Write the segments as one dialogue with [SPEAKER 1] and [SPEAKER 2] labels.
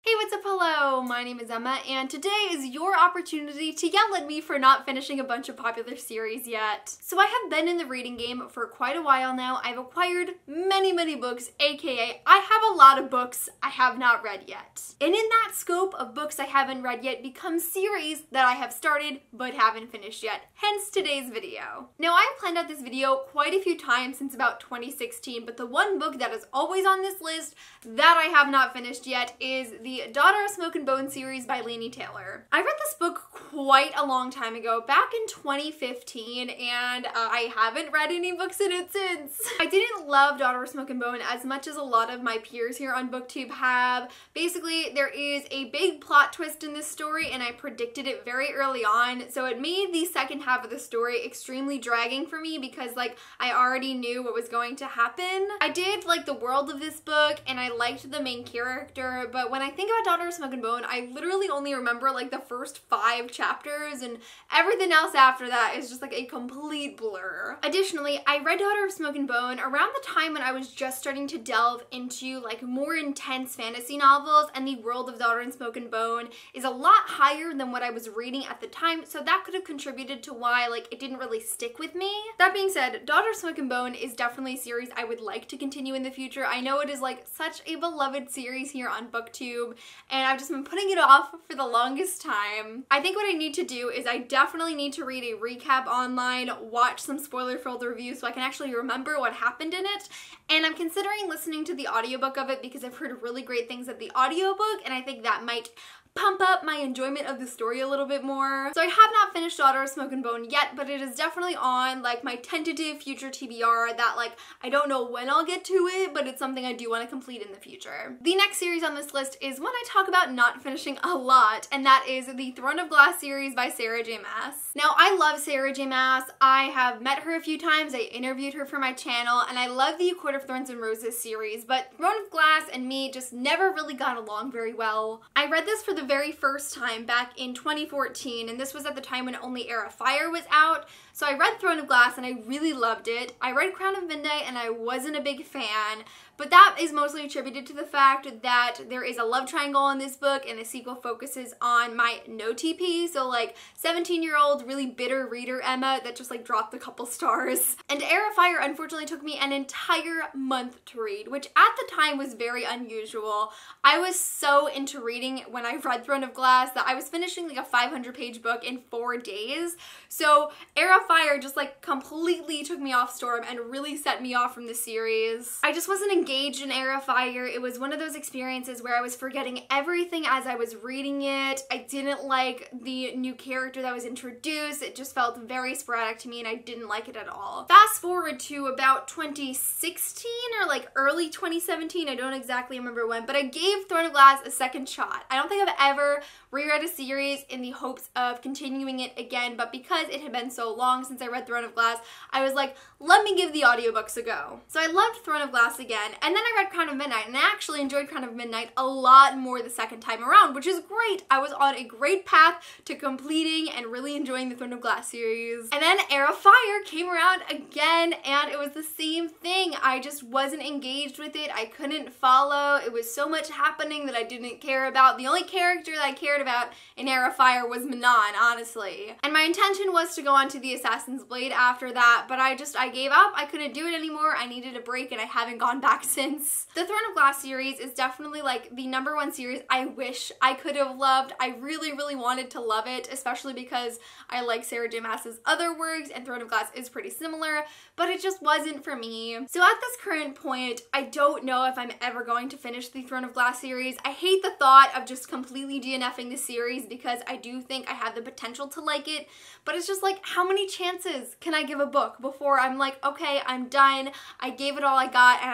[SPEAKER 1] Hey, what's up? Hello, my name is Emma, and today is your opportunity to yell at me for not finishing a bunch of popular series yet. So I have been in the reading game for quite a while now. I've acquired many books, aka I have a lot of books I have not read yet. And in that scope of books I haven't read yet becomes series that I have started but haven't finished yet, hence today's video. Now I've planned out this video quite a few times since about 2016, but the one book that is always on this list that I have not finished yet is the Daughter of Smoke and Bone series by Laini Taylor. I read this book quite a long time ago, back in 2015, and I haven't read any books in it since. I didn't love Daughter of Smoke and Bone as much as a lot of my peers here on BookTube have. Basically, there is a big plot twist in this story, and I predicted it very early on, so it made the second half of the story extremely dragging for me because, like, I already knew what was going to happen. I did like the world of this book, and I liked the main character, but when I think about Daughter of Smoke and Bone, I literally only remember like the first 5 chapters, and everything else after that is just like a complete blur. Additionally, I read Daughter of Smoke and Bone around the time when I was just starting to delve into like more intense fantasy novels, and the world of Daughter of Smoke and Bone is a lot higher than what I was reading at the time, so that could have contributed to why like it didn't really stick with me. That being said, Daughter of Smoke and Bone is definitely a series I would like to continue in the future. I know it is like such a beloved series here on BookTube, and I've just been putting it off for the longest time. I think what I need to do is I definitely need to read a recap online, watch some spoiler-filled reviews so I can actually remember what happened in it, and I'm considering listening to the audiobook of it because I've heard really great things of the audiobook, and I think that might pump up my enjoyment of the story a little bit more. So I have not finished Daughter of Smoke and Bone yet, but it is definitely on like my tentative future TBR that like I don't know when I'll get to it, but it's something I do want to complete in the future. The next series on this list is one I talk about not finishing a lot, and that is the Throne of Glass series by Sarah J. Maas. Now I love Sarah J. Maas. I have met her a few times, I interviewed her for my channel, and I love the A Court of Thorns and Roses series, but Throne of Glass and me just never really got along very well. I read this for the very first time back in 2014, and this was at the time when only Heir of Fire was out, so I read Throne of Glass and I really loved it. I read Crown of Midnight and I wasn't a big fan, but that is mostly attributed to the fact that there is a love triangle in this book and the sequel focuses on my no TP, so like 17-year-old really bitter reader Emma that just like dropped a couple stars. And Heir of Fire unfortunately took me an entire month to read, which at the time was very unusual. I was so into reading when I read Throne of Glass that I was finishing like a 500-page book in 4 days. So Heir of Fire just like completely took me off storm and really set me off from the series. I just wasn't engaged in Heir of Fire. It was one of those experiences where I was forgetting everything as I was reading it. I didn't like the new character that was introduced. It just felt very sporadic to me and I didn't like it at all. Fast forward to about 2016 or like early 2017, I don't exactly remember when, but I gave Throne of Glass a second shot. I don't think I've ever reread a series in the hopes of continuing it again, but because it had been so long since I read Throne of Glass, I was like, let me give the audiobooks a go. So I loved Throne of Glass again, and then I read Crown of Midnight, and I actually enjoyed Crown of Midnight a lot more the second time around, which is great. I was on a great path to completing and really enjoying the Throne of Glass series. And then Heir of Fire came around again, and it was the same thing. I just wasn't engaged with it. I couldn't follow. It was so much happening that I didn't care about. The only character that I cared about in Heir of Fire was Manon, honestly. And my intention was to go on to the Assassin's Blade after that, but I gave up. I couldn't do it anymore. I needed a break and I haven't gone back since. The Throne of Glass series is definitely like the #1 series I wish I could have loved. I really wanted to love it, especially because I like Sarah J. Maas's other works and Throne of Glass is pretty similar, but it just wasn't for me. So at this current point, I don't know if I'm ever going to finish the Throne of Glass series. I hate the thought of just completely DNFing the series because I do think I have the potential to like it, but it's just like, how many chances can I give a book before I'm like, okay, I'm done, I gave it all I got and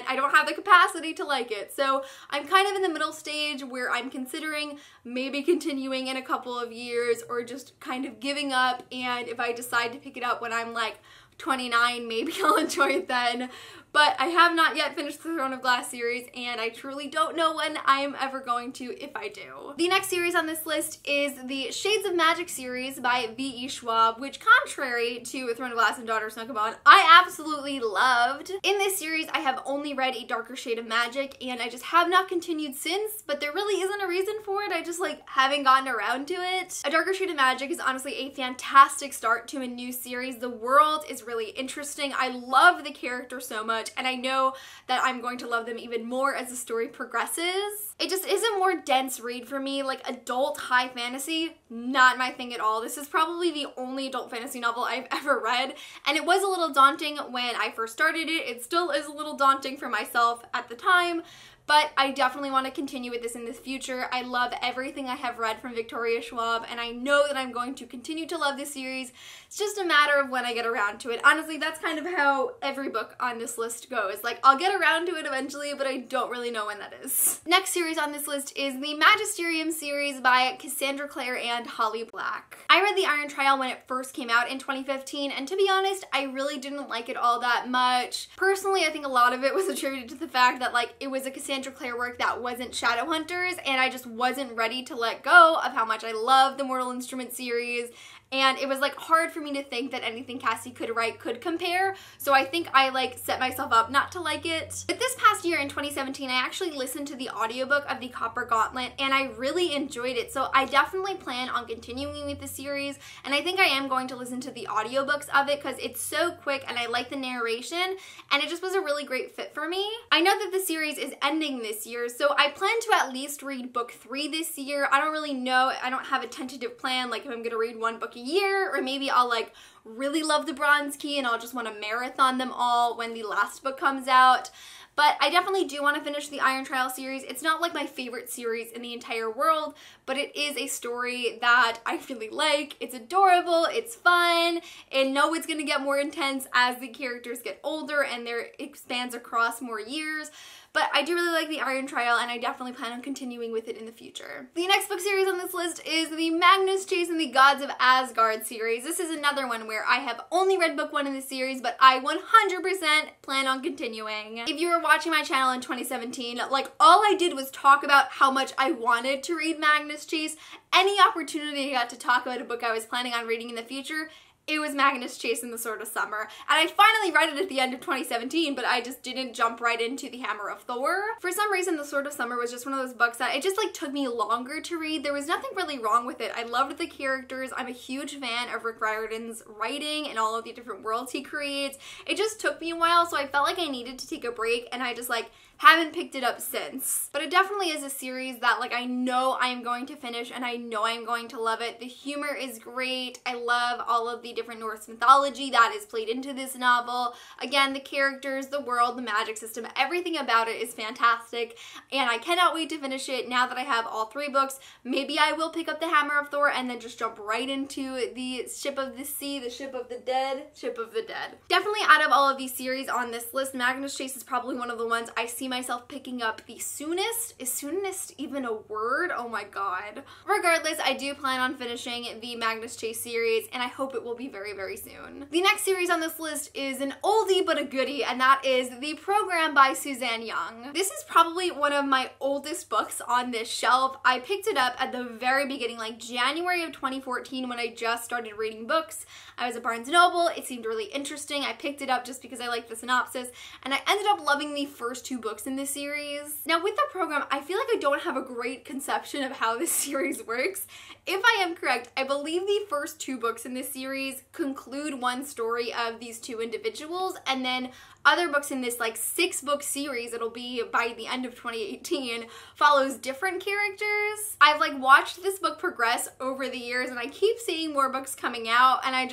[SPEAKER 1] I don't have the capacity to like it. So I'm kind of in the middle stage where I'm considering maybe continuing in a couple of years or just kind of giving up, and if I decide to pick it up when I'm like 29, maybe I'll enjoy it then. but I have not yet finished the Throne of Glass series, and I truly don't know when I am ever going to, if I do. The next series on this list is the Shades of Magic series by V.E. Schwab, which, contrary to Throne of Glass and Daughter of Snow, I absolutely loved. In this series, I have only read A Darker Shade of Magic, and I just have not continued since, but there really isn't a reason for it. I just like haven't gotten around to it. A Darker Shade of Magic is honestly a fantastic start to a new series. The world is really interesting. I love the characters so much, and I know that I'm going to love them even more as the story progresses. It just is a more dense read for me. Like, adult high fantasy, not my thing at all. This is probably the only adult fantasy novel I've ever read, and it was a little daunting when I first started it. It still is a little daunting for myself at the time, but I definitely want to continue with this in the future. I love everything I have read from Victoria Schwab, and I know that I'm going to continue to love this series. It's just a matter of when I get around to it. Honestly, that's kind of how every book on this list goes. Like, I'll get around to it eventually, but I don't really know when that is. Next series on this list is the Magisterium series by Cassandra Clare and Holly Black. I read The Iron Trial when it first came out in 2015, and to be honest, I really didn't like it all that much. Personally, I think a lot of it was attributed to the fact that, like, it was a Cassandra Clare work that wasn't Shadowhunters, and I just wasn't ready to let go of how much I love the Mortal Instruments series, and it was like hard for me to think that anything Cassie could write could compare, so I think I like set myself up not to like it. But this past year in 2017, I actually listened to the audiobook of The Copper Gauntlet, and I really enjoyed it, so I definitely plan on continuing with the series, and I think I am going to listen to the audiobooks of it because it's so quick and I like the narration, and it just was a really great fit for me. I know that the series is ending this year, so I plan to at least read book 3 this year. I don't really know. I don't have a tentative plan, like if I'm gonna read one book a year, or maybe I'll like really love the Bronze Key and I'll just want to marathon them all when the last book comes out. But I definitely do want to finish the Iron Trial series. It's not like my favorite series in the entire world, but it is a story that I really like. It's adorable, it's fun, and know it's going to get more intense as the characters get older and there expands across more years. But I do really like the Iron Trial, and I definitely plan on continuing with it in the future. The next book series on this list is the Magnus Chase and the Gods of Asgard series. This is another one where I have only read book 1 in the series, but I 100% plan on continuing. If you were watching my channel in 2017, like, all I did was talk about how much I wanted to read Magnus Chase. Any opportunity I got to talk about a book I was planning on reading in the future, it was Magnus Chase and the Sword of Summer. And I finally read it at the end of 2017, but I just didn't jump right into the Hammer of Thor. For some reason, the Sword of Summer was just one of those books that it just like took me longer to read. There was nothing really wrong with it. I loved the characters. I'm a huge fan of Rick Riordan's writing and all of the different worlds he creates. It just took me a while, so I felt like I needed to take a break, and I just like haven't picked it up since. But it definitely is a series that like I know I am going to finish, and I know I'm going to love it. The humor is great. I love all of the different Norse mythology that is played into this novel. Again, the characters, the world, the magic system, everything about it is fantastic, and I cannot wait to finish it now that I have all 3 books. Maybe I will pick up the Hammer of Thor and then just jump right into the Ship of the Sea, the Ship of the Dead. Definitely out of all of these series on this list, Magnus Chase is probably one of the ones I see myself picking up the soonest. Is soonest even a word? Oh my god. Regardless, I do plan on finishing the Magnus Chase series, and I hope it will be very, very soon. The next series on this list is an oldie but a goodie, and that is The Program by Suzanne Young. This is probably one of my oldest books on this shelf. I picked it up at the very beginning, like January of 2014, when I just started reading books. I was at Barnes & Noble. It seemed really interesting. I picked it up just because I liked the synopsis, and I ended up loving the first 2 books in this series. Now with The Program, I feel like I don't have a great conception of how this series works. If I am correct, I believe the first 2 books in this series conclude one story of these 2 individuals, and then other books in this like 6-book series, it'll be by the end of 2018, follows different characters. I've like watched this book progress over the years, and I keep seeing more books coming out, and I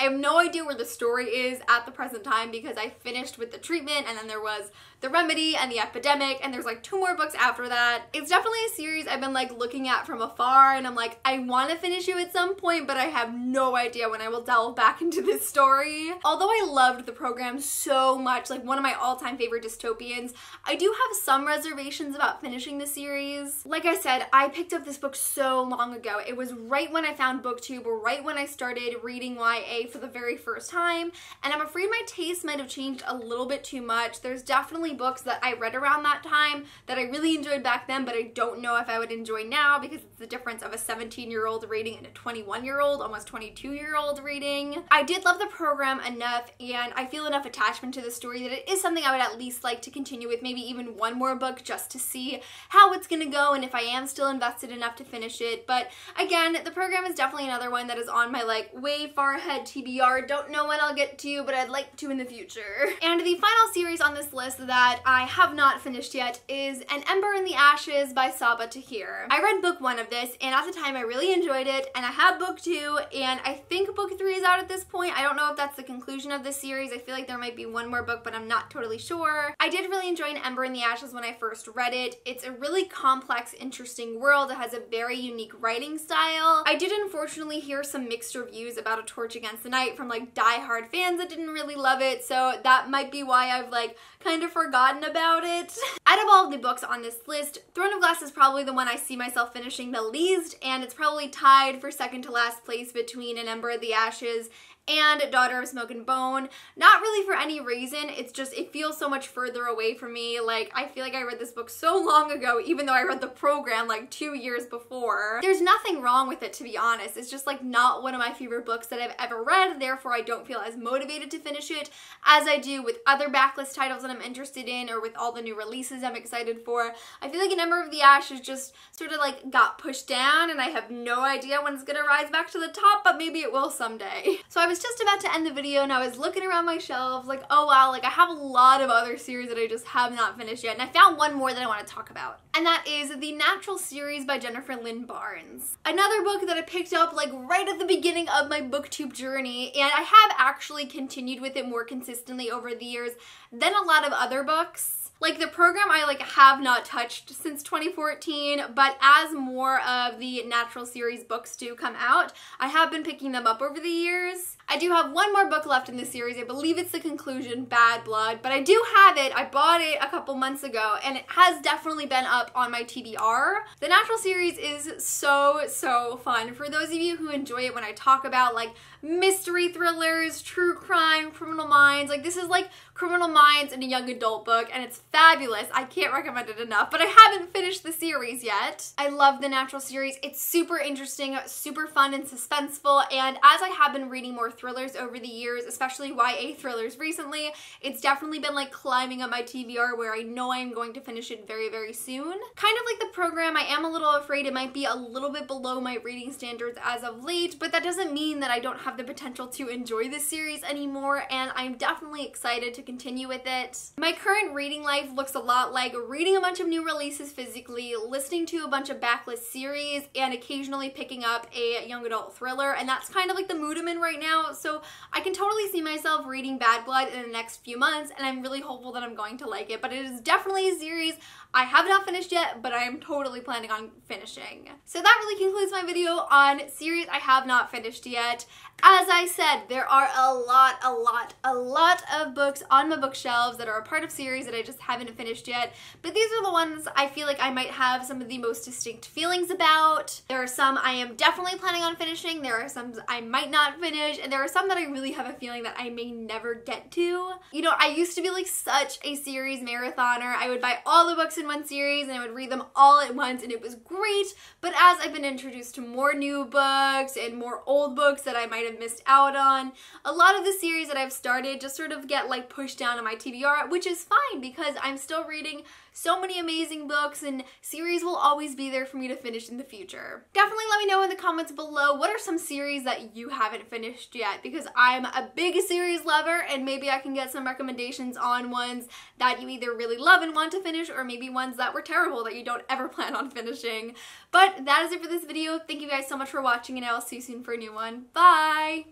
[SPEAKER 1] have no idea where the story is at the present time because I finished with The Treatment, and then there was The Remedy and The Epidemic, and there's like 2 more books after that. It's definitely a series I've been like looking at from afar, and I'm like, I want to finish it at some point, but I have no idea when I will delve back into this story. Although I loved The Program so much much, like one of my all-time favorite dystopians. I do have some reservations about finishing the series. Like I said, I picked up this book so long ago. It was right when I found BookTube, or right when I started reading YA for the very first time, and I'm afraid my taste might have changed a little bit too much. There's definitely books that I read around that time that I really enjoyed back then, but I don't know if I would enjoy now, because it's the difference of a 17-year-old reading and a 21-year-old, almost 22-year-old reading. I did love the program enough, and I feel enough attachment to the story that it is something I would at least like to continue with, maybe even one more book just to see how it's gonna go and if I am still invested enough to finish it. But again, the program is definitely another one that is on my like way far ahead TBR. Don't know when I'll get to, but I'd like to in the future. And the final series on this list that I have not finished yet is An Ember in the Ashes by Saba Tahir. I read book 1 of this, and at the time I really enjoyed it, and I have book 2, and I think book 3 is out at this point. I don't know if that's the conclusion of this series. I feel like there might be one more book, but I'm not totally sure. I did really enjoy An Ember in the Ashes when I first read it. It's a really complex, interesting world. It has a very unique writing style. I did unfortunately hear some mixed reviews about A Torch Against the Night from like die-hard fans that didn't really love it, so that might be why I've like kind of forgotten about it. Out of all of the books on this list, Throne of Glass is probably the one I see myself finishing the least, and it's probably tied for second to last place between An Ember in the Ashes and Daughter of Smoke and Bone. Not really for any reason, it's just it feels so much further away from me. Like, I feel like I read this book so long ago, even though I read the program like 2 years before. There's nothing wrong with it, to be honest. It's just like not one of my favorite books that I've ever read, therefore I don't feel as motivated to finish it as I do with other backlist titles that I'm interested in, or with all the new releases I'm excited for. I feel like An Ember of the Ashes just sort of like got pushed down, and I have no idea when it's gonna rise back to the top, but maybe it will someday. So I was just about to end the video, and I was looking around my shelves like, oh wow, like I have a lot of other series that I just have not finished yet, and I found one more that I want to talk about, and that is The Natural series by Jennifer Lynn Barnes. Another book that I picked up like right at the beginning of my BookTube journey, and I have actually continued with it more consistently over the years than a lot of other books. Like the program I like have not touched since 2014, but as more of the Natural series books do come out, I have been picking them up over the years. I do have one more book left in this series. I believe it's the conclusion, Bad Blood, but I do have it. I bought it a couple months ago, and it has definitely been up on my TBR. The Natural series is so fun. For those of you who enjoy it when I talk about like mystery thrillers, true crime, Criminal Minds, like this is like Criminal Minds in a young adult book, and it's fabulous. I can't recommend it enough, but I haven't finished the series yet. I love the Natural series. It's super interesting, super fun and suspenseful, and as I have been reading more thrillers over the years, especially YA thrillers recently, it's definitely been like climbing up my TBR where I know I'm going to finish it very soon. Kind of like the program, I am a little afraid it might be a little bit below my reading standards as of late, but that doesn't mean that I don't have the potential to enjoy this series anymore, and I'm definitely excited to continue with it. My current reading life looks a lot like reading a bunch of new releases physically, listening to a bunch of backlist series, and occasionally picking up a young adult thriller, and that's kind of like the mood I'm in right now, so I can totally see myself reading Bad Blood in the next few months, and I'm really hopeful that I'm going to like it, but it is definitely a series I have not finished yet, but I am totally planning on finishing. So that really concludes my video on series I have not finished yet. As I said, there are a lot of books on my bookshelves that are a part of series that I just haven't finished yet, but these are the ones I feel like I might have some of the most distinct feelings about. There are some I am definitely planning on finishing, there are some I might not finish, and there are some that I really have a feeling that I may never get to. You know, I used to be like such a series marathoner. I would buy all the books in one series and I would read them all at once, and it was great, but as I've been introduced to more new books and more old books that I might have missed out on, a lot of the series that I've started just sort of get like pushed down on my TBR, which is fine because I'm still reading so many amazing books, and series will always be there for me to finish in the future. Definitely let me know in the comments below what are some series that you haven't finished yet, because I'm a big series lover, and maybe I can get some recommendations on ones that you either really love and want to finish, or maybe ones that were terrible that you don't ever plan on finishing. But that is it for this video. Thank you guys so much for watching, and I will see you soon for a new one. Bye!